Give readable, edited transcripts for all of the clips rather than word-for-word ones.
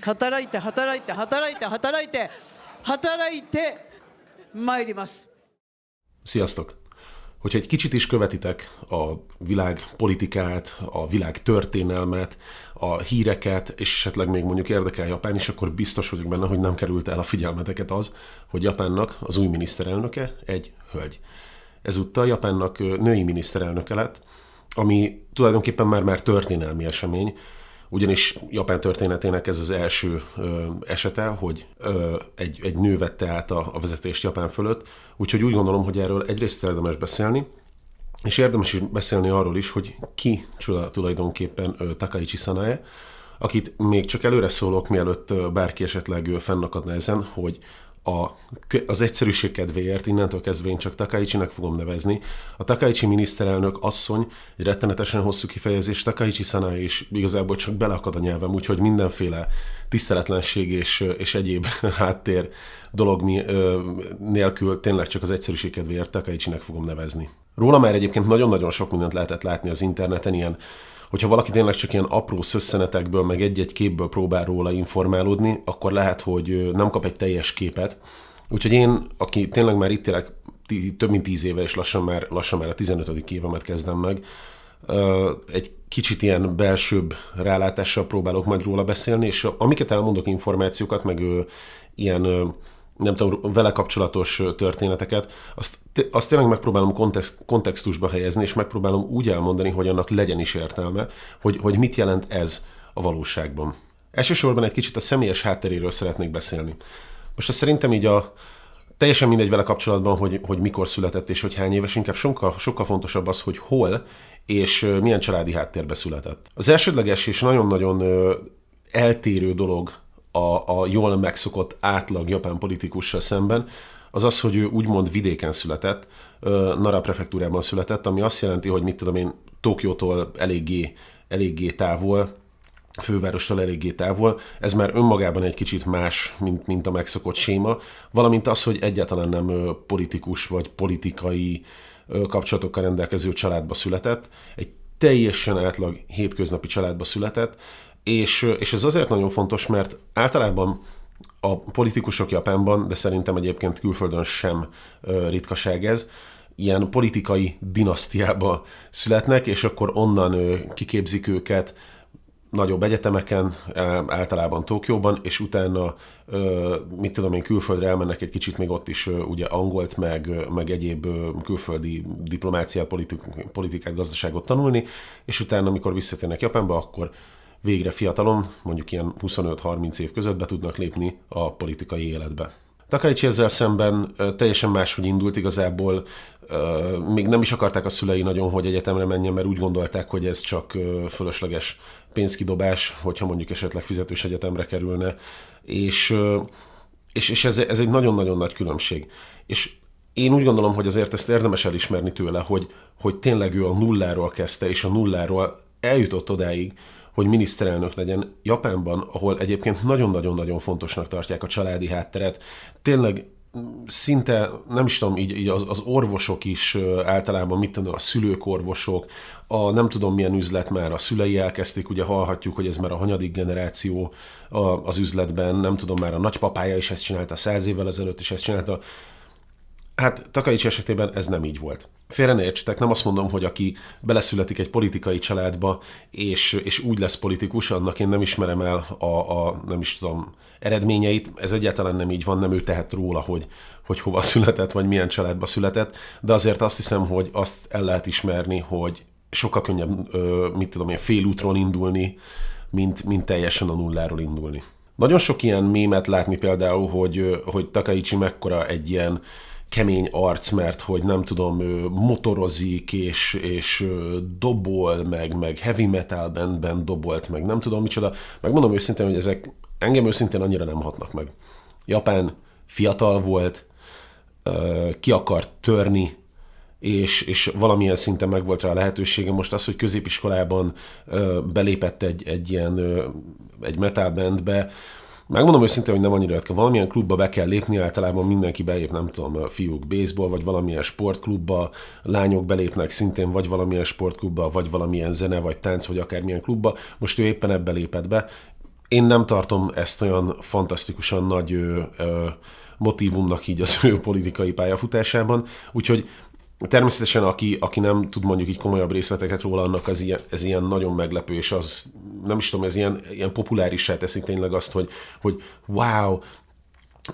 働いて働いて働いて働いて働いて参ります。Sziasztok! Hogyha egy kicsit is követitek a világ politikát, a világ történelmet, a híreket, és esetleg még mondjuk érdekel Japán is, akkor biztos vagyok benne, hogy nem került el a figyelmeteket az, hogy Japánnak az új miniszterelnöke egy hölgy. Ezúttal Japánnak női miniszterelnöke lett, ami tulajdonképpen már történelmi esemény, ugyanis Japán történetének ez az első esete, hogy egy nő vette át a vezetést Japán fölött, úgyhogy úgy gondolom, hogy erről egyrészt érdemes beszélni, és érdemes is beszélni arról is, hogy ki tulajdonképpen Takaichi Sanae, akit még csak előre szólok, mielőtt bárki esetleg fennakadna ezen, hogy az egyszerűség kedvéért innentől kezdve én csak Takaichinek fogom nevezni. A Takaichi miniszterelnök asszony, egy rettenetesen hosszú kifejezés, Takaichi Sanae is igazából csak beleakad a nyelvem, úgyhogy mindenféle tiszteletlenség és egyéb háttér dolog nélkül tényleg csak az egyszerűség kedvéért Takaichinek fogom nevezni. Róla már egyébként nagyon-nagyon sok mindent lehetett látni az interneten, ilyen, hogyha valaki tényleg csak ilyen apró szösszenetekből, meg egy-egy képből próbál róla informálódni, akkor lehet, hogy nem kap egy teljes képet. Úgyhogy én, aki tényleg már itt élek több mint 10 éve, és lassan már a 15. évemet kezdem meg, egy kicsit ilyen belsőbb rálátással próbálok majd róla beszélni, és amiket elmondok információkat, meg ilyen nem tudom, vele kapcsolatos történeteket, azt tényleg megpróbálom kontextusba helyezni, és megpróbálom úgy elmondani, hogy annak legyen is értelme, hogy mit jelent ez a valóságban. Elsősorban egy kicsit a személyes hátteréről szeretnék beszélni. Most azt szerintem így teljesen mindegy vele kapcsolatban, hogy mikor született és hogy hány éves, inkább sokkal fontosabb az, hogy hol és milyen családi háttérbe született. Az elsődleges és nagyon-nagyon eltérő dolog a jól megszokott átlag japán politikussal szemben, az az, hogy ő úgymond vidéken született, Nara prefektúrában született, ami azt jelenti, hogy mit tudom én, Tokiótól eléggé távol, a fővárostól eléggé távol. Ez már önmagában egy kicsit más, mint a megszokott séma, valamint az, hogy egyáltalán nem politikus vagy politikai kapcsolatokkal rendelkező családba született, egy teljesen átlag hétköznapi családba született, és ez azért nagyon fontos, mert általában a politikusok Japánban, de szerintem egyébként külföldön sem ritkaság ez, ilyen politikai dinasztiába születnek, és akkor onnan kiképzik őket nagyobb egyetemeken, általában Tokióban, és utána, mit tudom én, külföldre elmennek egy kicsit még ott is ugye angolt, meg egyéb külföldi diplomáciát, politikát, gazdaságot tanulni, és utána, amikor visszatérnek Japánba, akkor végre fiatalon, mondjuk ilyen 25-30 év között be tudnak lépni a politikai életbe. Takaichi ezzel szemben teljesen máshogy indult igazából, még nem is akarták a szülei nagyon, hogy egyetemre menjen, mert úgy gondolták, hogy ez csak fölösleges pénzkidobás, hogyha mondjuk esetleg fizetős egyetemre kerülne, és ez egy nagyon-nagyon nagy különbség. És én úgy gondolom, hogy azért ezt érdemes elismerni tőle, hogy tényleg ő a nulláról kezdte, és a nulláról eljutott odáig, hogy miniszterelnök legyen Japánban, ahol egyébként nagyon-nagyon-nagyon fontosnak tartják a családi hátteret. Tényleg szinte, nem is tudom, így az orvosok is általában, mit tudom, a szülők orvosok, nem tudom milyen üzlet már a szülei elkezdték, ugye hallhatjuk, hogy ez már a hanyadik generáció az üzletben, nem tudom, már a nagypapája is ezt csinálta, 100 évvel ezelőtt is ezt csinálta. Hát Takaichi esetében ez nem így volt. Félre ne értsetek, nem azt mondom, hogy aki beleszületik egy politikai családba, és úgy lesz politikus, annak én nem ismerem el nem is tudom, eredményeit. Ez egyáltalán nem így van, nem ő tehet róla, hogy hova született, vagy milyen családba született, de azért azt hiszem, hogy azt el lehet ismerni, hogy sokkal könnyebb, mit tudom én, félútról indulni, mint teljesen a nulláról indulni. Nagyon sok ilyen mémet látni például, hogy Takaichi mekkora egy ilyen kemény arc, mert hogy nem tudom, motorozik, és dobol, meg heavy metal bandben dobolt, meg nem tudom micsoda. Megmondom őszintén, hogy ezek engem őszintén annyira nem hatnak meg. Japán fiatal volt, ki akart törni, és valamilyen szinten megvolt rá a lehetősége. Most az, hogy középiskolában belépett egy metal bandbe, megmondom őszintén, hogy nem annyira jött, valamilyen klubba be kell lépni, általában mindenki belép, nem tudom, fiúk baseball, vagy valamilyen sportklubba, lányok belépnek szintén, vagy valamilyen sportklubba, vagy valamilyen zene, vagy tánc, vagy akármilyen klubba. Most ő éppen ebbe lépett be. Én nem tartom ezt olyan fantasztikusan nagy motívumnak így az ő politikai pályafutásában, úgyhogy természetesen aki nem tud mondjuk így komolyabb részleteket róla, annak ez ilyen nagyon meglepő, és az nem is tudom, ez ilyen populárissá teszi tényleg azt, hogy wow,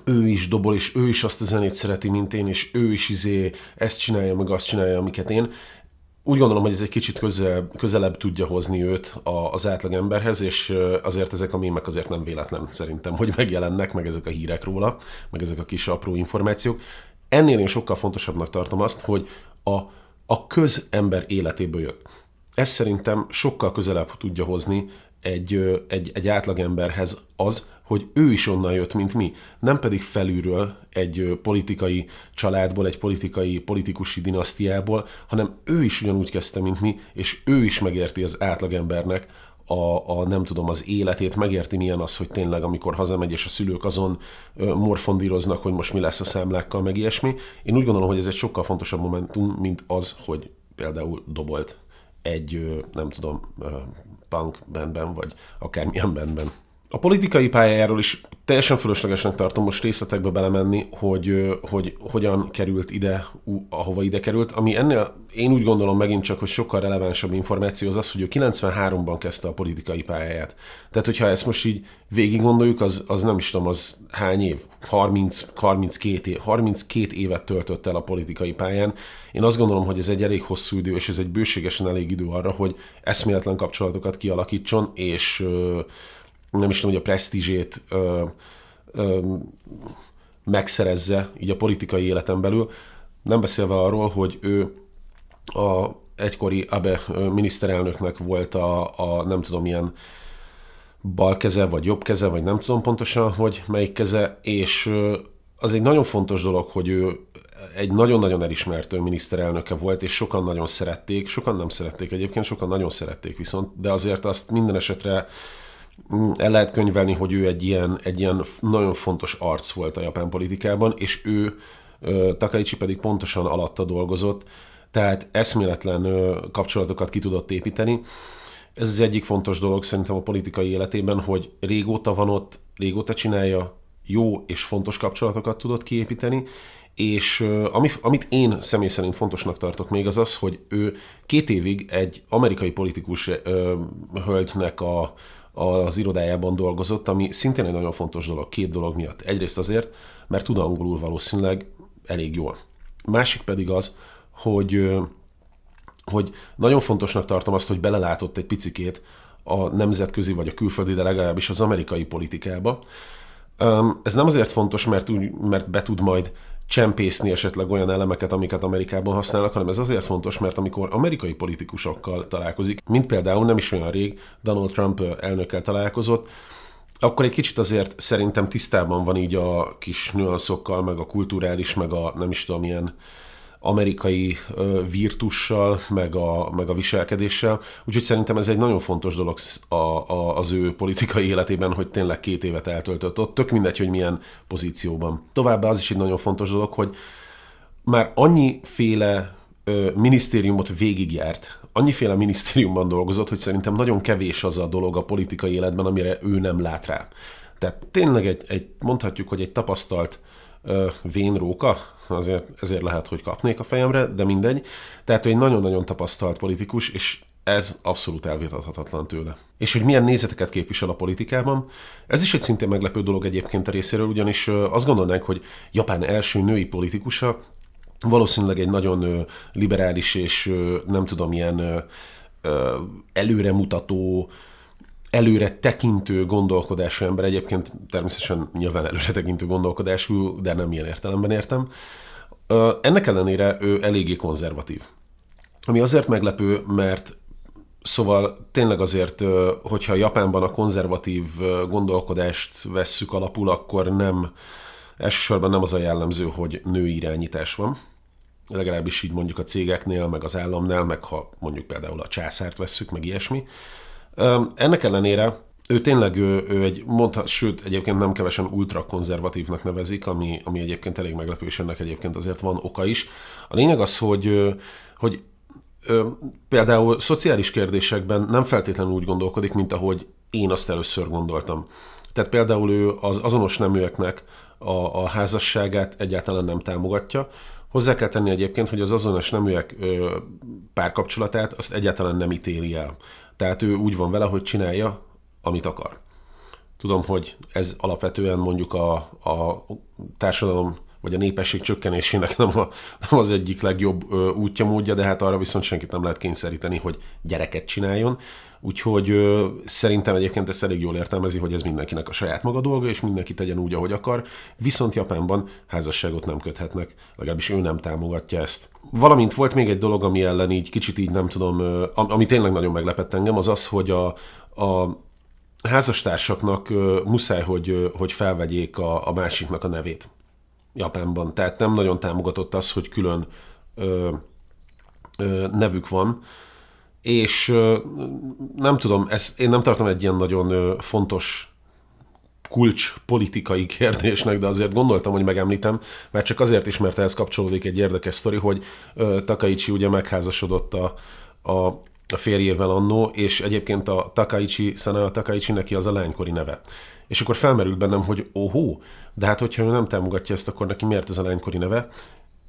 ő is dobol, és ő is azt a zenét szereti, mint én, és ő is ezt csinálja, meg azt csinálja, amiket én. Úgy gondolom, hogy ez egy kicsit közelebb tudja hozni őt az átlagemberhez, és azért ezek a mémek azért nem véletlen szerintem, hogy megjelennek, meg ezek a hírek róla, meg ezek a kis apró információk. Ennél én sokkal fontosabbnak tartom azt, hogy a közember életéből jött. Ez szerintem sokkal közelebb tudja hozni egy átlagemberhez az, hogy ő is onnan jött, mint mi. Nem pedig felülről egy politikai családból, egy politikusi dinasztiából, hanem ő is ugyanúgy kezdte, mint mi, és ő is megérti az átlagembernek nem tudom, az életét, megérti milyen az, hogy tényleg amikor hazamegy, és a szülők azon morfondíroznak, hogy most mi lesz a számlákkal, meg ilyesmi. Én úgy gondolom, hogy ez egy sokkal fontosabb momentum, mint az, hogy például dobolt egy, nem tudom, punk bandben, vagy akármilyen bandben. A politikai pályájáról is teljesen fölöslegesnek tartom most részletekbe belemenni, hogy hogyan került ide, ahova ide került, ami ennél én úgy gondolom megint csak, hogy sokkal relevánsabb információ az, hogy ő 93-ban kezdte a politikai pályáját. Tehát, hogyha ezt most így végig gondoljuk, az nem is tudom, az hány év? 32 évet töltött el a politikai pályán. Én azt gondolom, hogy ez egy elég hosszú idő, és ez egy bőségesen elég idő arra, hogy eszméletlen kapcsolatokat kialakítson, és nem is tudom, hogy a presztízsét megszerezze így a politikai életen belül. Nem beszélve arról, hogy ő a egykori Abe miniszterelnöknek volt a nem tudom, ilyen bal keze, vagy jobb keze, vagy nem tudom pontosan, hogy melyik keze, és az egy nagyon fontos dolog, hogy ő egy nagyon-nagyon elismert miniszterelnöke volt, és sokan nagyon szerették, sokan nem szerették egyébként, sokan nagyon szerették viszont, de azért azt minden esetre el lehet könyvelni, hogy ő egy ilyen nagyon fontos arc volt a japán politikában, és ő, Takaichi pedig pontosan alatta dolgozott, tehát eszméletlen kapcsolatokat ki tudott építeni. Ez az egyik fontos dolog szerintem a politikai életében, hogy régóta van ott, régóta csinálja, jó és fontos kapcsolatokat tudott kiépíteni, és amit én személy szerint fontosnak tartok még az, hogy ő 2 évig egy amerikai politikus hölgynek az irodájában dolgozott, ami szintén egy nagyon fontos dolog, 2 dolog miatt. Egyrészt azért, mert tud angolul valószínűleg elég jól. Másik pedig az, hogy nagyon fontosnak tartom azt, hogy belelátott egy picikét a nemzetközi vagy a külföldi, de legalábbis az amerikai politikába. Ez nem azért fontos, mert be tud majd csempészni esetleg olyan elemeket, amiket Amerikában használnak, hanem ez azért fontos, mert amikor amerikai politikusokkal találkozik, mint például nem is olyan rég Donald Trump elnökkel találkozott, akkor egy kicsit azért szerintem tisztában van így a kis nüanszokkal, meg a kulturális, meg a nem is tudom, ilyen amerikai virtussal, meg a viselkedéssel. Úgyhogy szerintem ez egy nagyon fontos dolog az ő politikai életében, hogy tényleg 2 évet eltöltött ott, tök mindegy, hogy milyen pozícióban. Továbbá az is egy nagyon fontos dolog, hogy már annyiféle minisztériumot végigjárt, annyiféle minisztériumban dolgozott, hogy szerintem nagyon kevés az a dolog a politikai életben, amire ő nem lát rá. Tehát tényleg mondhatjuk, hogy egy tapasztalt vénróka, ezért lehet, hogy kapnék a fejemre, de mindegy. Tehát ő egy nagyon-nagyon tapasztalt politikus, és ez abszolút elvitathatatlan tőle. És hogy milyen nézeteket képvisel a politikában, ez is egy szintén meglepő dolog egyébként a részéről, ugyanis azt gondolnánk, hogy Japán első női politikusa valószínűleg egy nagyon liberális és nem tudom, ilyen előremutató, előre tekintő gondolkodású ember, egyébként természetesen nyilván előre tekintő gondolkodású, de nem ilyen értelemben értem. Ennek ellenére ő eléggé konzervatív. Ami azért meglepő, mert szóval tényleg azért, hogyha Japánban a konzervatív gondolkodást vesszük alapul, akkor elsősorban nem az a jellemző, hogy női irányítás van. Legalábbis így mondjuk a cégeknél, meg az államnál, meg ha mondjuk például a császárt vesszük, meg ilyesmi. Ennek ellenére ő tényleg sőt, egyébként nem kevesen ultrakonzervatívnak nevezik, ami egyébként elég meglepő, és ennek egyébként azért van oka is. A lényeg az, hogy például szociális kérdésekben nem feltétlenül úgy gondolkodik, mint ahogy én azt először gondoltam. Tehát például ő az azonos neműeknek a házasságát egyáltalán nem támogatja. Hozzá kell tenni egyébként, hogy az azonos neműek párkapcsolatát azt egyáltalán nem ítéli el. Tehát ő úgy van vele, hogy csinálja, amit akar. Tudom, hogy ez alapvetően mondjuk a társadalom vagy a népesség csökkenésének nem az egyik legjobb útja, módja, de hát arra viszont senkit nem lehet kényszeríteni, hogy gyereket csináljon. Úgyhogy szerintem egyébként ezt elég jól értelmezi, hogy ez mindenkinek a saját maga dolga, és mindenki tegyen úgy, ahogy akar, viszont Japánban házasságot nem köthetnek, legalábbis ő nem támogatja ezt. Valamint volt még egy dolog, ami ellen így kicsit így nem tudom, ami tényleg nagyon meglepett engem, az az, hogy a házastársaknak muszáj, hogy felvegyék a másiknak a nevét Japánban. Tehát nem nagyon támogatott az, hogy külön nevük van, és nem tudom, én nem tartom egy ilyen nagyon fontos kulcs politikai kérdésnek, de azért gondoltam, hogy megemlítem, mert csak azért is, mert ehhez kapcsolódik egy érdekes sztori, hogy Takaichi ugye megházasodott a férjével annó, és egyébként a Sanao Takaichi neki az a lánykori neve. És akkor felmerült bennem, hogy de hát hogyha ő nem támogatja ezt, akkor neki miért ez a lánykori neve?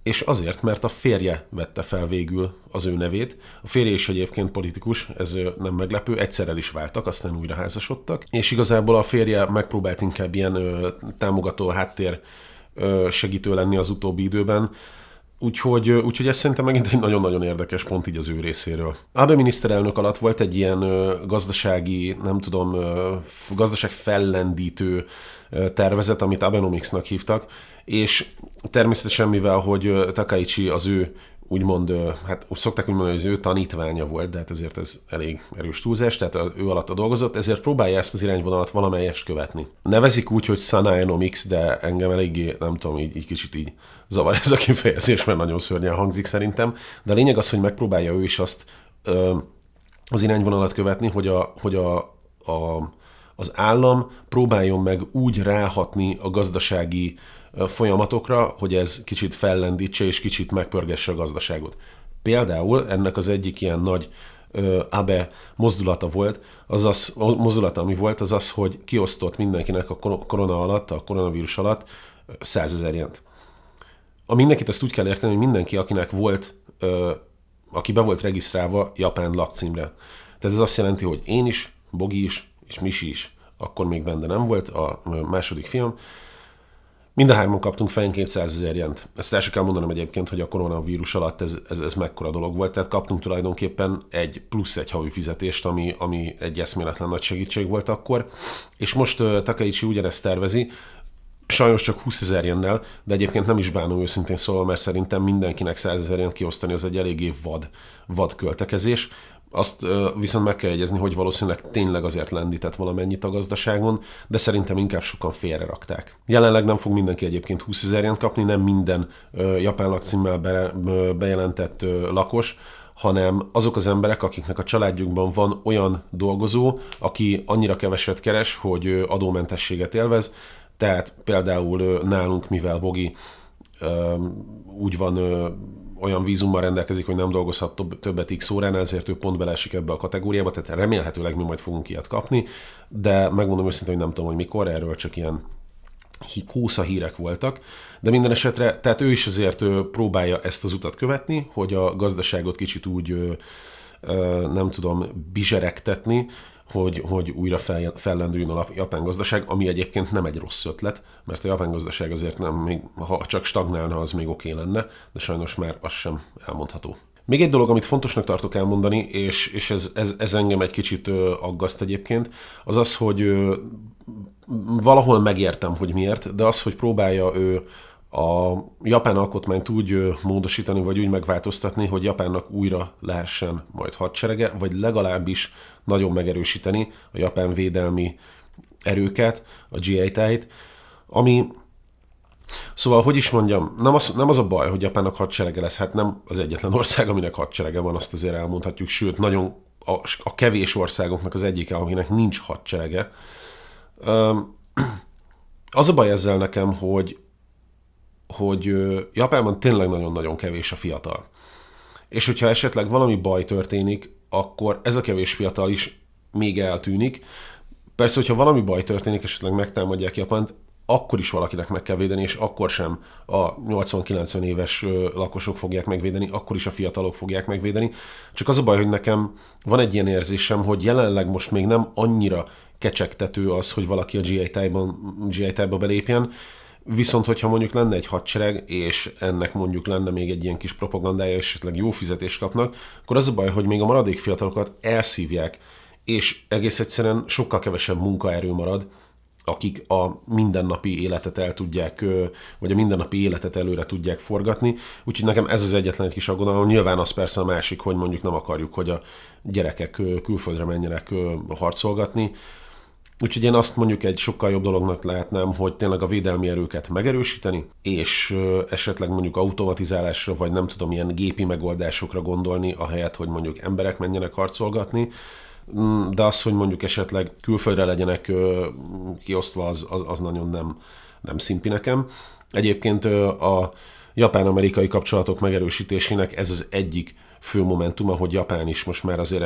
És azért, mert a férje vette fel végül az ő nevét. A férje is egyébként politikus, ez nem meglepő, egyszer el is váltak, aztán újra házasodtak, és igazából a férje megpróbált inkább ilyen támogató háttér segítő lenni az utóbbi időben, úgyhogy ez szerintem megint egy nagyon-nagyon érdekes pont így az ő részéről. Abe miniszterelnök alatt volt egy ilyen gazdasági, nem tudom, gazdaság fellendítő tervezet, amit Abenomicsnak hívtak, és természetesen mivel, hogy Takaichi az ő úgymond, hát szokták úgy mondani, hogy az ő tanítványa volt, de hát ezért ez elég erős túlzás, tehát ő alatta dolgozott, ezért próbálja ezt az irányvonalat valamelyest követni. Nevezik úgy, hogy Sanaenomics, de engem eléggé, nem tudom, így kicsit így zavar ez a kifejezés, mert nagyon szörnyen hangzik szerintem, de a lényeg az, hogy megpróbálja ő is azt az irányvonalat követni, hogy az állam próbáljon meg úgy ráhatni a gazdasági folyamatokra, hogy ez kicsit fellendítse és kicsit megpörgesse a gazdaságot. Például ennek az egyik ilyen nagy Abe mozdulata volt, ami volt, az az, hogy kiosztott mindenkinek a koronavírus alatt 100 000 jent. A mindenkit ezt úgy kell érteni, hogy mindenki, akinek volt, aki be volt regisztrálva japán lakcímre. Tehát ez azt jelenti, hogy én is, Bogi is, és Misi is, akkor még benne nem volt, a második fiam, mind a hárman kaptunk fejenként 100 000 jent. Ezt el sem kell mondanom egyébként, hogy a koronavírus alatt ez mekkora dolog volt, tehát kaptunk tulajdonképpen plusz egy havi fizetést, ami egy eszméletlen nagy segítség volt akkor, és most Takaichi ugyanezt tervezi, sajnos csak 20 000 jennel, de egyébként nem is bánom őszintén szólva, mert szerintem mindenkinek 100 000 jent kiosztani az egy eléggé vad költekezés. Azt viszont meg kell jegyezni, hogy valószínűleg tényleg azért lendített valamennyit a gazdaságon, de szerintem inkább sokan félre rakták. Jelenleg nem fog mindenki egyébként 20 000 jent kapni, nem minden japán lakcímmel bejelentett lakos, hanem azok az emberek, akiknek a családjukban van olyan dolgozó, aki annyira keveset keres, hogy adómentességet élvez, tehát például nálunk, mivel Bogi úgy van, olyan vízummal rendelkezik, hogy nem dolgozhat többet X órán, ezért ő pont beleesik ebbe a kategóriába, tehát remélhetőleg mi majd fogunk ilyet kapni, de megmondom őszintén, hogy nem tudom, hogy mikor, erről csak ilyen kósza hírek voltak, de minden esetre, tehát ő is azért próbálja ezt az utat követni, hogy a gazdaságot kicsit úgy, nem tudom, bizseregtetni, hogy újra fellendüljön a japán gazdaság, ami egyébként nem egy rossz ötlet, mert a japán gazdaság azért nem, még, ha csak stagnálna, az még oké lenne, de sajnos már az sem elmondható. Még egy dolog, amit fontosnak tartok elmondani, és ez engem egy kicsit aggaszt egyébként, az az, hogy valahol megértem, hogy miért, de az, hogy próbálja ő a japán alkotmányt úgy módosítani, vagy úgy megváltoztatni, hogy Japánnak újra lehessen majd hadserege, vagy legalábbis nagyon megerősíteni a japán védelmi erőket, a GI-tájt, ami, szóval, hogy is mondjam, nem az a baj, hogy Japánnak hadserege lesz, hát nem az egyetlen ország, aminek hadserege van, azt azért elmondhatjuk, sőt, nagyon a kevés országoknak az egyike, aminek nincs hadserege. Az a baj ezzel nekem, hogy Japánban tényleg nagyon-nagyon kevés a fiatal. És hogyha esetleg valami baj történik, akkor ez a kevés fiatal is még eltűnik. Persze, hogyha valami baj történik, esetleg megtámadják Japánt, akkor is valakinek meg kell védeni, és akkor sem a 80-90 éves lakosok fogják megvédeni, akkor is a fiatalok fogják megvédeni. Csak az a baj, hogy nekem van egy ilyen érzésem, hogy jelenleg most még nem annyira kecsegtető az, hogy valaki a GI Tie-ba belépjen, viszont hogyha mondjuk lenne egy hadsereg, és ennek mondjuk lenne még egy ilyen kis propagandája, és esetleg jó fizetést kapnak, akkor az a baj, hogy még a maradék fiatalokat elszívják, és egész egyszerűen sokkal kevesebb munkaerő marad, akik a mindennapi életet el tudják, vagy a mindennapi életet előre tudják forgatni. Úgyhogy nekem ez az egyetlen egy kis aggodalom. Nyilván az persze a másik, hogy mondjuk nem akarjuk, hogy a gyerekek külföldre menjenek harcolgatni. Úgyhogy én azt mondjuk egy sokkal jobb dolognak látnám, hogy tényleg a védelmi erőket megerősíteni, és esetleg mondjuk automatizálásra, vagy nem tudom, ilyen gépi megoldásokra gondolni, ahelyett, hogy mondjuk emberek menjenek harcolgatni. De az, hogy mondjuk esetleg külföldre legyenek kiosztva, az nagyon nem szimpi nekem. Egyébként a japán-amerikai kapcsolatok megerősítésének ez az egyik fő momentuma, hogy Japán is most már azért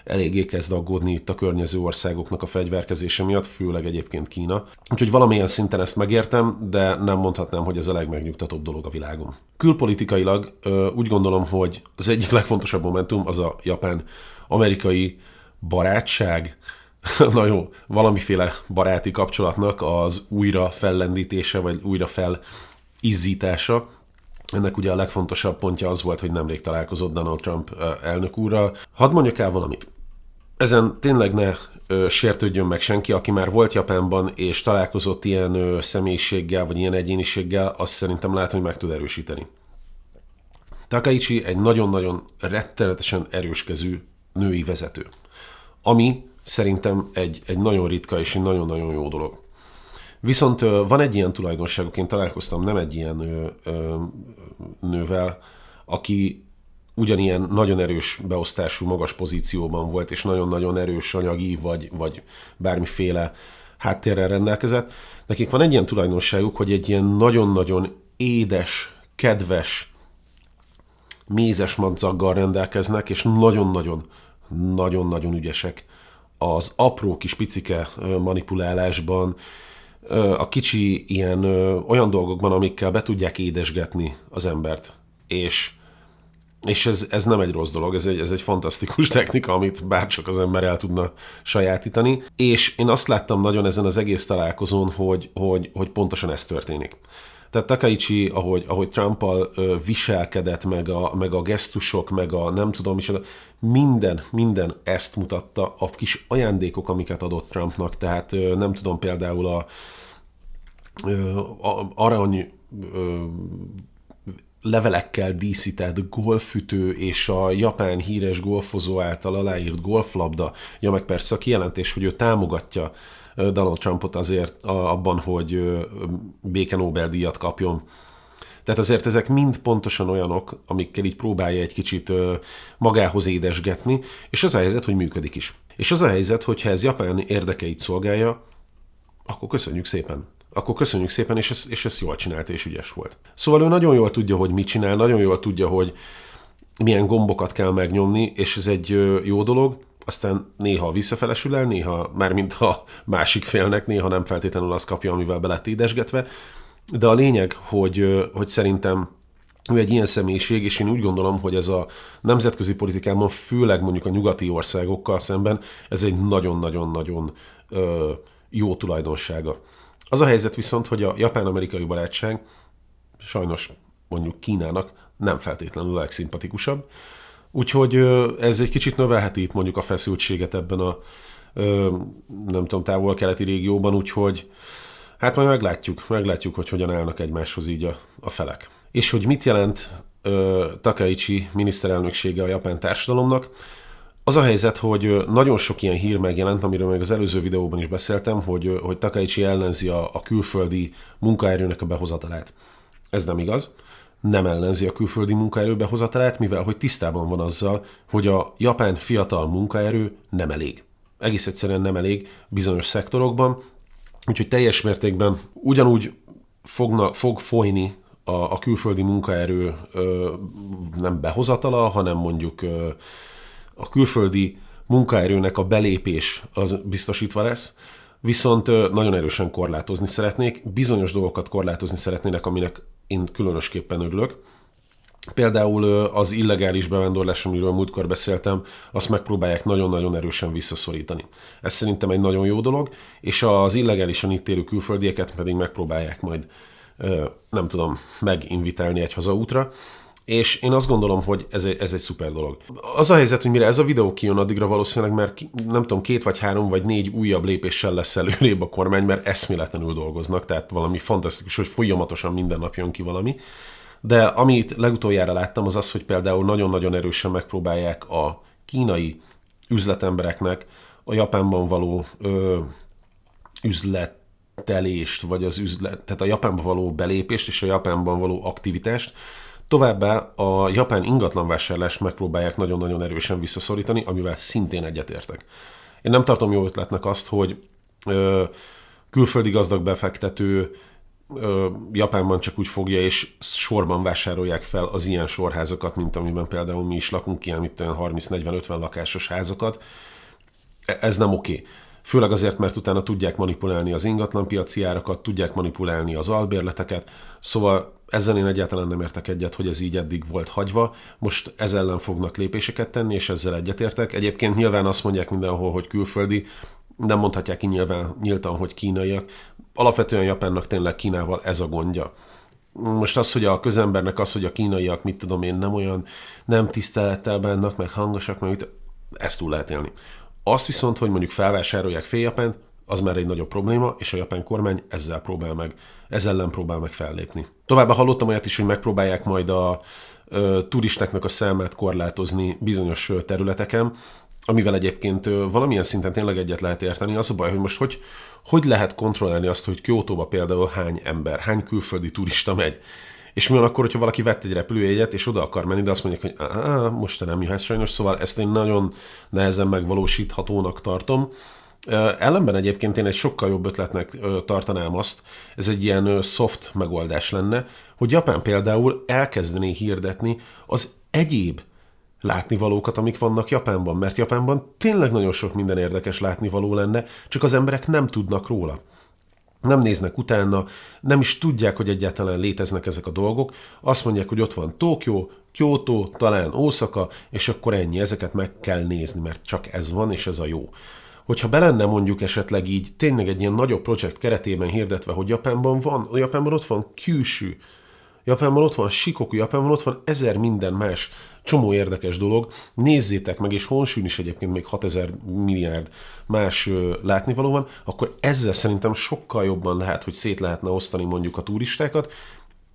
eléggé kezd aggódni itt a környező országoknak a fegyverkezése miatt, főleg egyébként Kína. Úgyhogy valamilyen szinten ezt megértem, de nem mondhatnám, hogy ez a legmegnyugtatóbb dolog a világon. Külpolitikailag úgy gondolom, hogy az egyik legfontosabb momentum az a japán-amerikai barátság, na jó, valamiféle baráti kapcsolatnak az újra fellendítése, vagy újra felizzítása. Ennek ugye a legfontosabb pontja az volt, hogy nemrég találkozott Donald Trump elnök úrral. Hadd mondjak el valamit. Ezen tényleg ne sértődjön meg senki, aki már volt Japánban, és találkozott ilyen személyiséggel, vagy ilyen egyéniséggel, azt szerintem lehet, hogy meg tud erősíteni. Takaichi egy nagyon-nagyon rettenetesen erőskezű női vezető, ami szerintem egy nagyon ritka és egy nagyon-nagyon jó dolog. Viszont van egy ilyen tulajdonságuk, én találkoztam nem egy ilyen nővel, aki ugyanilyen nagyon erős beosztású, magas pozícióban volt, és nagyon-nagyon erős anyagi, vagy bármiféle háttérrel rendelkezett. Nekik van egy ilyen tulajdonságuk, hogy egy ilyen nagyon-nagyon édes, kedves, mézes madzaggal rendelkeznek, és nagyon-nagyon ügyesek az apró kis picike manipulálásban, a kicsi ilyen olyan dolgokban, amikkel be tudják édesgetni az embert. És ez nem egy rossz dolog, ez egy fantasztikus technika, amit bárcsak az ember el tudna sajátítani. És én azt láttam nagyon ezen az egész találkozón, hogy pontosan ez történik. Tehát Takaichi, ahogy Trumpal viselkedett, meg a gesztusok, meg a nem tudom is, minden ezt mutatta, a kis ajándékok, amiket adott Trumpnak, tehát nem tudom, például a arany levelekkel díszített golfütő és a japán híres golfozó által aláírt golflabda, ja meg persze a kijelentés, hogy ő támogatja Donald Trumpot azért abban, hogy béke Nobel-díjat kapjon. Tehát azért ezek mind pontosan olyanok, amikkel így próbálja egy kicsit magához édesgetni, és az a helyzet, hogy működik is. És az a helyzet, hogyha ez Japán érdekeit szolgálja, akkor köszönjük szépen. És ezt jól csinálta, és ügyes volt. Szóval ő nagyon jól tudja, hogy mit csinál, nagyon jól tudja, hogy milyen gombokat kell megnyomni, és ez egy jó dolog. Aztán néha visszafelesül el, néha mármint a másik félnek, néha nem feltétlenül azt kapja, amivel be lett édesgetve. De a lényeg, hogy szerintem ő egy ilyen személyiség, és én úgy gondolom, hogy ez a nemzetközi politikában, főleg mondjuk a nyugati országokkal szemben, ez egy nagyon-nagyon-nagyon jó tulajdonsága. Az a helyzet viszont, hogy a japán-amerikai barátság sajnos mondjuk Kínának nem feltétlenül a legszimpatikusabb. Úgyhogy ez egy kicsit növelheti itt mondjuk a feszültséget ebben a nem tudom, távol-keleti régióban, úgyhogy hát majd meglátjuk, hogy hogyan állnak egymáshoz így a felek. És hogy mit jelent Takaichi miniszterelnöksége a japán társadalomnak? Az a helyzet, hogy nagyon sok ilyen hír megjelent, amiről még az előző videóban is beszéltem, hogy Takaichi ellenzi a külföldi munkaerőnek a behozatalát. Ez nem igaz. Nem ellenzi a külföldi munkaerő behozatalát, mivel hogy tisztában van azzal, hogy a japán fiatal munkaerő nem elég. Egész egyszerűen nem elég bizonyos szektorokban, úgyhogy teljes mértékben ugyanúgy fog folyni a külföldi munkaerő nem behozatala, hanem mondjuk a külföldi munkaerőnek a belépés az biztosítva lesz, viszont nagyon erősen korlátozni szeretnék, bizonyos dolgokat korlátozni szeretnének, aminek én különösképpen örülök. Például az illegális bevándorlás, amiről múltkor beszéltem, azt megpróbálják nagyon-nagyon erősen visszaszorítani. Ez szerintem egy nagyon jó dolog, és az illegálisan itt élő külföldieket pedig megpróbálják majd, nem tudom, meginvitálni egy hazaútra, és én azt gondolom, hogy ez egy szuper dolog. Az a helyzet, hogy mire ez a videó kijön, addigra valószínűleg már nem tudom, 2 vagy 3 vagy 4 újabb lépéssel lesz előrébb a kormány, mert eszméletlenül dolgoznak, tehát valami fantasztikus, hogy folyamatosan minden nap jön ki valami. De amit legutoljára láttam, az az, hogy például nagyon-nagyon erősen megpróbálják a kínai üzletembereknek a Japánban való üzletelést, vagy tehát a Japánba való belépést és a Japánban való aktivitást. Továbbá a japán ingatlanvásárlást megpróbálják nagyon-nagyon erősen visszaszorítani, amivel szintén egyetértek. Én nem tartom jó ötletnek azt, hogy külföldi gazdag befektető Japánban csak úgy fogja, és sorban vásárolják fel az ilyen sorházakat, mint amiben például mi is lakunk, ilyen 30-40-50 lakásos házakat. Ez nem oké. Főleg azért, mert utána tudják manipulálni az ingatlanpiaci árakat, tudják manipulálni az albérleteket, szóval ezzel én egyáltalán nem értek egyet, hogy ez így eddig volt hagyva. Most ez ellen fognak lépéseket tenni, és ezzel egyetértek. Egyébként nyilván azt mondják mindenhol, hogy külföldi, nem mondhatják ki nyíltan, hogy kínaiak. Alapvetően Japánnak tényleg Kínával ez a gondja. Most az, hogy a közembernek az, hogy a kínaiak, mit tudom én, nem olyan, nem tisztelettel bánnak, meg hangosak, meg ezt túl lehet élni. Azt viszont, hogy mondjuk felvásárolják fél Japánt, az már egy nagyobb probléma, és a japán kormány ezzel ellen próbál meg fellépni. Továbbá hallottam olyat is, hogy megpróbálják majd a turistáknak a számát korlátozni bizonyos területeken, amivel egyébként valamilyen szinten tényleg egyet lehet érteni. Az a baj, hogy most hogy lehet kontrollálni azt, hogy Kyotóba például hány külföldi turista megy. És mi van akkor, hogyha valaki vett egy repülőjegyet, és oda akar menni, de azt mondják, hogy most te nem jöhetsz sajnos, szóval ezt én nagyon nehezen megvalósíthatónak tartom. Ellenben egyébként én egy sokkal jobb ötletnek tartanám azt, ez egy ilyen soft megoldás lenne, hogy Japán például elkezdené hirdetni az egyéb látnivalókat, amik vannak Japánban, mert Japánban tényleg nagyon sok minden érdekes látnivaló lenne, csak az emberek nem tudnak róla. Nem néznek utána, nem is tudják, hogy egyáltalán léteznek ezek a dolgok. Azt mondják, hogy ott van Tokió, Kyoto, talán Osaka, és akkor ennyi, ezeket meg kell nézni, mert csak ez van, és ez a jó. Hogyha be lenne mondjuk esetleg így tényleg egy ilyen nagyobb projekt keretében hirdetve, hogy Japánban ott van Kyushu, Japánban ott van Shikoku, Japánban ott van 1000 minden más csomó érdekes dolog, nézzétek meg, és Honsún is egyébként még 6000 milliárd más látnivaló van, akkor ezzel szerintem sokkal jobban lehet, hogy szét lehetne osztani mondjuk a turistákat,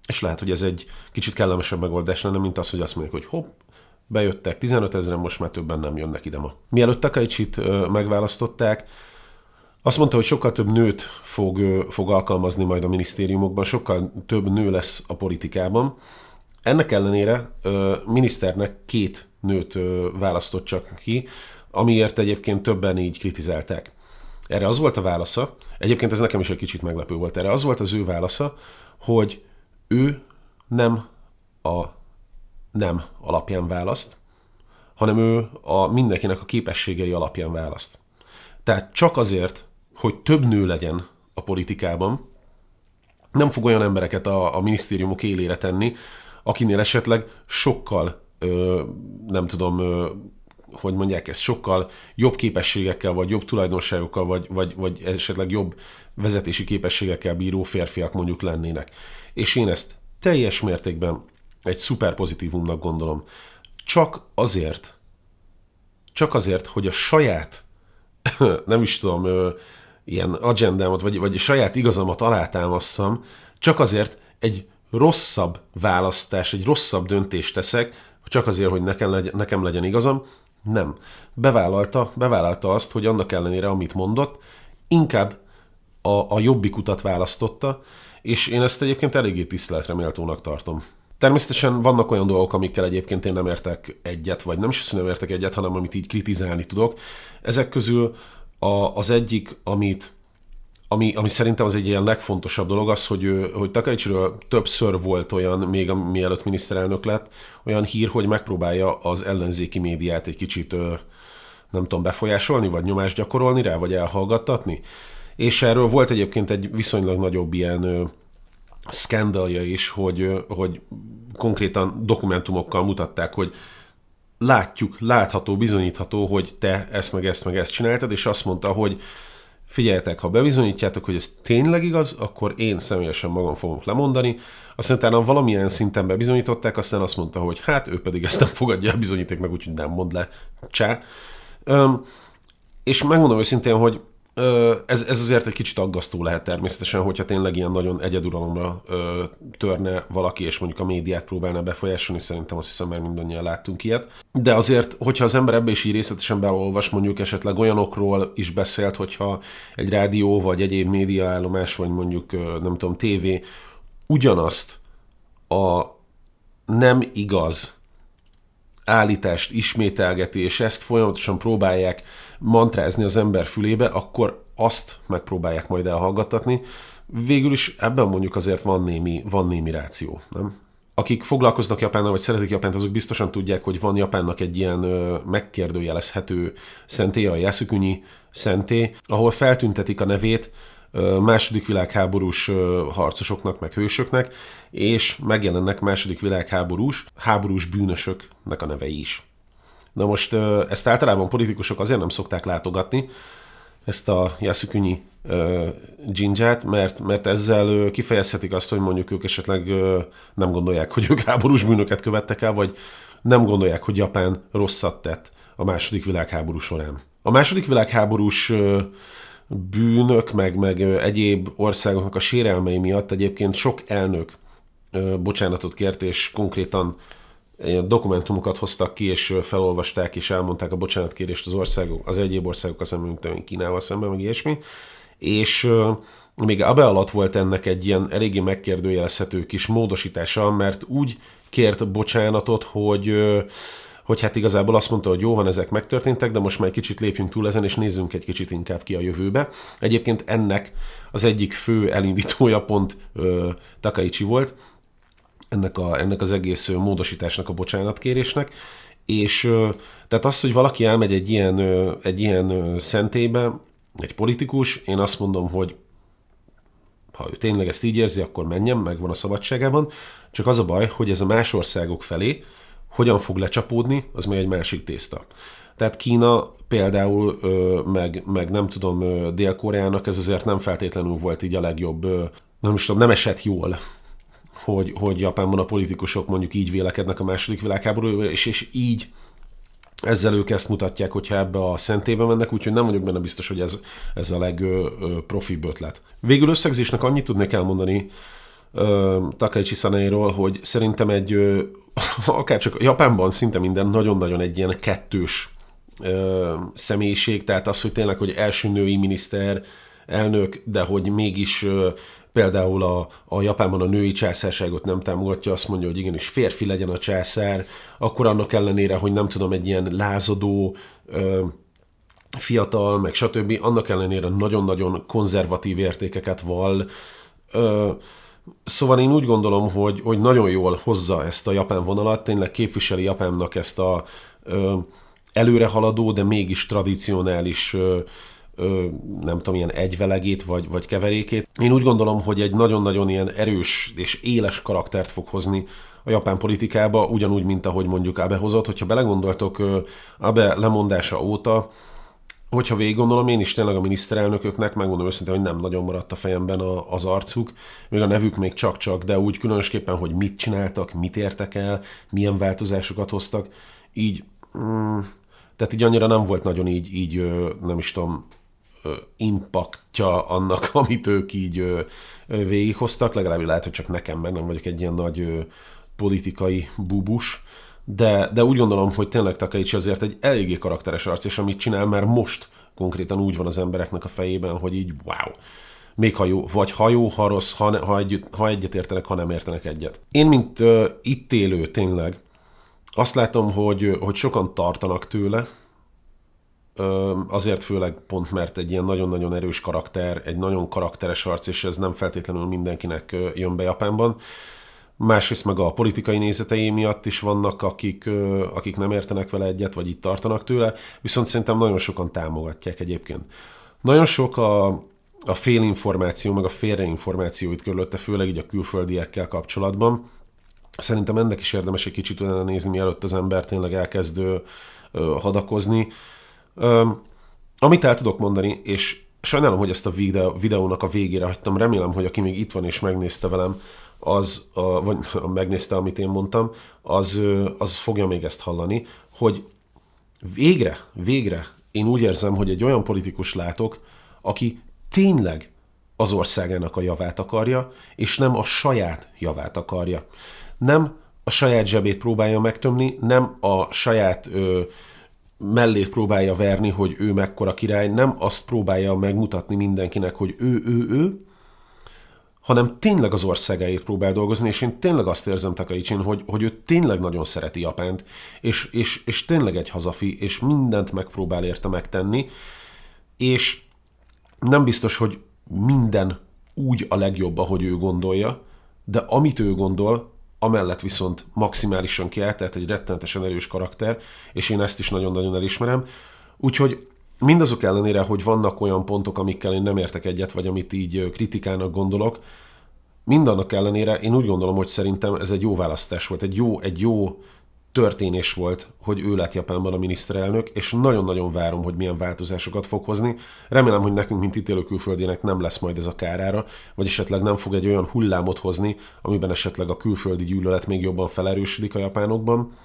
és lehet, hogy ez egy kicsit kellemesebb megoldás lenne, mint az, hogy azt mondjuk, hogy hopp, bejöttek 15 000-en, most már többen nem jönnek ide ma. Mielőtt Takaicsit megválasztották, azt mondta, hogy sokkal több nőt fog alkalmazni majd a minisztériumokban, sokkal több nő lesz a politikában. Ennek ellenére miniszternek 2 nőt választott csak ki, amiért egyébként többen így kritizálták. Erre az volt a válasza, egyébként ez nekem is egy kicsit meglepő volt, erre az volt az ő válasza, hogy ő nem a nem alapján választ, hanem ő mindenkinek a képességei alapján választ. Tehát csak azért, hogy több nő legyen a politikában, nem fog olyan embereket a minisztériumok élére tenni, akinél esetleg sokkal, nem tudom, hogy mondják ezt, sokkal jobb képességekkel, vagy jobb tulajdonságokkal, vagy esetleg jobb vezetési képességekkel bíró férfiak mondjuk lennének. És én ezt teljes mértékben egy szuper pozitívumnak gondolom. Csak azért, hogy a saját, nem is tudom, ilyen agendámat, vagy saját igazamat alátámasszam, csak azért egy rosszabb választás, egy rosszabb döntést teszek, csak azért, hogy nekem legyen igazam. Nem. Bevállalta azt, hogy annak ellenére, amit mondott, inkább a jobbik utat választotta, és én ezt egyébként eléggé tiszteletre méltónak tartom. Természetesen vannak olyan dolgok, amikkel egyébként én nem értek egyet, vagy nem is azt, hogy nem értek egyet, hanem amit így kritizálni tudok. Ezek közül az egyik, ami szerintem az egy ilyen legfontosabb dolog, az, hogy Takaichiről többször volt olyan, még mielőtt miniszterelnök lett, olyan hír, hogy megpróbálja az ellenzéki médiát egy kicsit nem tudom, befolyásolni, vagy nyomást gyakorolni rá, vagy elhallgattatni. És erről volt egyébként egy viszonylag nagyobb ilyen szkandalja is, hogy konkrétan dokumentumokkal mutatták, hogy látható, bizonyítható, hogy te ezt meg ezt csináltad, és azt mondta, hogy figyeljetek, ha bebizonyítjátok, hogy ez tényleg igaz, akkor én személyesen magam fogok lemondani. Aztán utána valamilyen szinten bebizonyították, aztán azt mondta, hogy hát ő pedig ezt nem fogadja el bizonyítéknak, úgyhogy nem mond le. Csá. És megmondom őszintén, hogy ez azért egy kicsit aggasztó lehet természetesen, hogyha tényleg ilyen nagyon egyeduralomra törne valaki, és mondjuk a médiát próbálna befolyásolni, szerintem azt hiszem már mindannyian láttunk ilyet. De azért, hogyha az ember ebbe is így részletesen belolvas, mondjuk esetleg olyanokról is beszélt, hogyha egy rádió, vagy egyéb médiaállomás, vagy mondjuk nem tudom, tévé ugyanazt a nem igaz állítást ismételgeti, és ezt folyamatosan próbálják mantrázni az ember fülébe, akkor azt megpróbálják majd elhallgattatni. Végül is ebben mondjuk azért van némi ráció, nem? Akik foglalkoznak Japánnal, vagy szeretik Japánt, azok biztosan tudják, hogy van Japánnak egy ilyen megkérdőjelezhető szentélye, a Yasukuni szentély, ahol feltüntetik a nevét második világháborús harcosoknak, meg hősöknek, és megjelennek második háborús bűnösöknek a nevei is. Na most ezt általában politikusok azért nem szokták látogatni, ezt a Yasukuni jinját, mert ezzel kifejezhetik azt, hogy mondjuk ők esetleg nem gondolják, hogy ők háborús bűnöket követtek el, vagy nem gondolják, hogy Japán rosszat tett a második világháború során. A második világháborús bűnök, meg egyéb országoknak a sérelmei miatt egyébként sok elnök bocsánatot kért, és konkrétan dokumentumokat hoztak ki, és felolvasták, és elmondták a bocsánatkérést az egyéb országokkal szemben, mint Kínával szemben, meg ilyesmi. És még Abe alatt volt ennek egy ilyen eléggé megkérdőjelezhető kis módosítása, mert úgy kért bocsánatot, hogy hát igazából azt mondta, hogy jó van, ezek megtörténtek, de most már egy kicsit lépjünk túl ezen, és nézzünk egy kicsit inkább ki a jövőbe. Egyébként ennek az egyik fő elindítója pont Takaichi volt, ennek az egész módosításnak, a bocsánatkérésnek, és tehát az, hogy valaki elmegy egy ilyen szentélybe, egy politikus, én azt mondom, hogy ha ő tényleg ezt így érzi, akkor menjen, megvan a szabadságában, csak az a baj, hogy ez a más országok felé hogyan fog lecsapódni, az még egy másik tészta. Tehát Kína például, meg nem tudom, Dél-Koreának ez azért nem feltétlenül volt így a legjobb, nem esett jól, hogy Japánban a politikusok mondjuk így vélekednek a második világháborúról, és így ezzel ők ezt mutatják, hogyha ebbe a szentélybe mennek, úgyhogy nem vagyok benne biztos, hogy ez a legprofibb ötlet. Végül összegzésnek annyit tudnék elmondani Takaichi Saneiról, hogy szerintem akárcsak Japánban szinte minden nagyon-nagyon egy ilyen kettős személyiség, tehát az, hogy tényleg, hogy első női miniszter, elnök, de hogy mégis például a Japánban a női császárságot nem támogatja, azt mondja, hogy igenis férfi legyen a császár, akkor annak ellenére, hogy nem tudom, egy ilyen lázadó, fiatal, meg stb., annak ellenére nagyon-nagyon konzervatív értékeket vall. Szóval én úgy gondolom, hogy nagyon jól hozza ezt a japán vonalat, tényleg képviseli Japánnak ezt a előrehaladó, de mégis tradicionális nem tudom, ilyen egyvelegét, vagy keverékét. Én úgy gondolom, hogy egy nagyon-nagyon ilyen erős és éles karaktert fog hozni a japán politikába, ugyanúgy, mint ahogy mondjuk Abe hozott. Hogyha belegondoltok Abe lemondása óta, hogyha végig gondolom, én is tényleg a miniszterelnököknek, megmondom őszintén, hogy nem nagyon maradt a fejemben az arcuk, még a nevük még csak-csak, de úgy különösképpen, hogy mit csináltak, mit értek el, milyen változásokat hoztak, így, tehát így annyira nem volt nagyon így nem is tudom, impaktja annak, amit ők így végighoztak, legalább lehet, hogy csak nekem, mert nem vagyok egy ilyen nagy politikai bubus, de úgy gondolom, hogy tényleg Takaichi azért egy eléggé karakteres arc, és amit csinál, már most konkrétan úgy van az embereknek a fejében, hogy így wow, még ha jó, vagy ha jó, ha rossz, ha egyet értenek, ha nem értenek egyet. Én, mint itt élő tényleg, azt látom, hogy sokan tartanak tőle, azért főleg pont, mert egy ilyen nagyon-nagyon erős karakter, egy nagyon karakteres arc, és ez nem feltétlenül mindenkinek jön be Japánban. másrészt meg a politikai nézetei miatt is vannak, akik nem értenek vele egyet, vagy itt tartanak tőle, viszont szerintem nagyon sokan támogatják egyébként. Nagyon sok a félinformáció, meg a félreinformáció itt körülötte, főleg így a külföldiekkel kapcsolatban. Szerintem ennek is érdemes egy kicsit utána nézni, mielőtt az ember tényleg elkezd hadakozni. Amit el tudok mondani, és sajnálom, hogy ezt a videónak a végére hagytam, remélem, hogy aki még itt van és megnézte velem, vagy megnézte, amit én mondtam, az fogja még ezt hallani, hogy végre én úgy érzem, hogy egy olyan politikus látok, aki tényleg az országának a javát akarja, és nem a saját javát akarja. Nem a saját zsebét próbálja megtömni, nem a saját mellét próbálja verni, hogy ő mekkora király, nem azt próbálja megmutatni mindenkinek, hogy ő, hanem tényleg az országáért próbál dolgozni, és én tényleg azt érzem Takaicsin, hogy ő tényleg nagyon szereti Japánt, és tényleg egy hazafi, és mindent megpróbál érte megtenni, és nem biztos, hogy minden úgy a legjobb, ahogy ő gondolja, de amit ő gondol, amellett viszont maximálisan kiáll, tehát egy rettenetesen erős karakter, és én ezt is nagyon-nagyon elismerem. Úgyhogy mindazok ellenére, hogy vannak olyan pontok, amikkel én nem értek egyet, vagy amit így kritikának gondolok, mindannak ellenére én úgy gondolom, hogy szerintem ez egy jó választás volt, egy jó történés volt, hogy ő lett Japánban a miniszterelnök, és nagyon-nagyon várom, hogy milyen változásokat fog hozni. Remélem, hogy nekünk, mint itt élő külföldinek nem lesz majd ez a kárára, vagy esetleg nem fog egy olyan hullámot hozni, amiben esetleg a külföldi gyűlölet még jobban felerősödik a japánokban.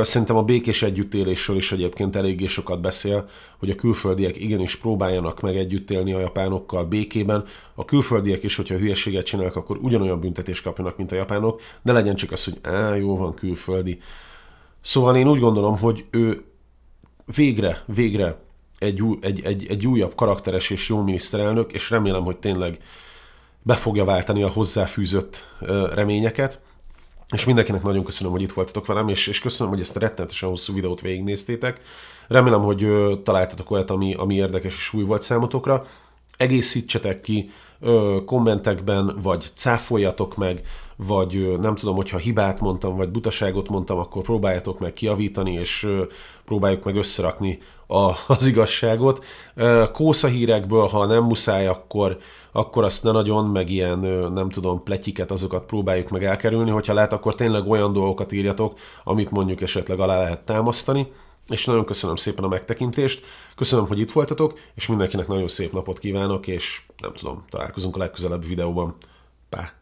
Szerintem a békés együttélésről is egyébként eléggé sokat beszél, hogy a külföldiek igenis próbáljanak meg együtt élni a japánokkal békében. A külföldiek is, hogyha hülyeséget csinálnak, akkor ugyanolyan büntetést kapjanak, mint a japánok, ne legyen csak az, hogy jó van, külföldi. Szóval én úgy gondolom, hogy ő végre egy újabb karakteres és jó miniszterelnök, és remélem, hogy tényleg be fogja váltani a hozzáfűzött reményeket. És mindenkinek nagyon köszönöm, hogy itt voltatok velem, és köszönöm, hogy ezt a rettenetesen hosszú videót végignéztétek. Remélem, hogy találtatok olyat, ami érdekes és új volt számotokra. Egészítsetek ki kommentekben, vagy cáfoljatok meg, vagy nem tudom, hogyha hibát mondtam, vagy butaságot mondtam, akkor próbáljatok meg kijavítani, és próbáljuk meg összerakni az igazságot. Kósza hírekből, ha nem muszáj, akkor azt ne nagyon, meg ilyen, nem tudom, pletyiket, azokat próbáljuk meg elkerülni. Hogyha lehet, akkor tényleg olyan dolgokat írjatok, amit mondjuk esetleg alá lehet támasztani. És nagyon köszönöm szépen a megtekintést, köszönöm, hogy itt voltatok, és mindenkinek nagyon szép napot kívánok, és nem tudom, találkozunk a legközelebbi videóban. Pá!